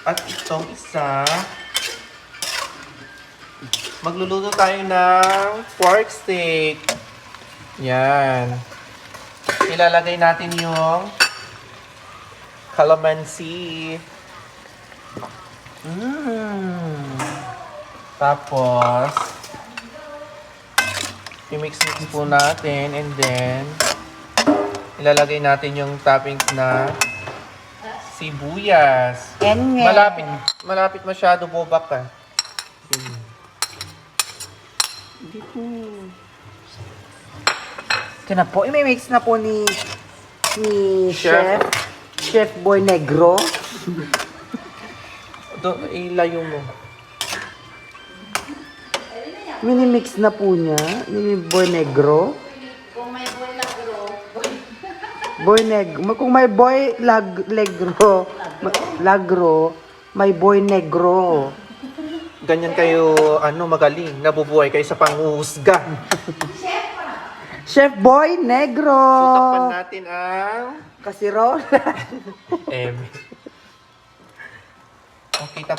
At itong isa, magluluto tayo ng pork steak. Yan. Ilalagay natin yung calamansi. Tapos, i-mix-mix po natin and then, ilalagay natin yung toppings na sibuyas. Malapit masyado bobak ka. Ito na po. I-mix na po ni Chef Boy Negro. Ilayo mo. Mini-mix na po niya ni Boy Negro. Kung may boy lagro, Kung may boy lagro, may Boy Negro. Ganyan kayo, magaling. Nabubuhay kayo sa panghuhusga. Chef Boy Negro. So, takpan natin ang Kasirol. M. Okay, tapos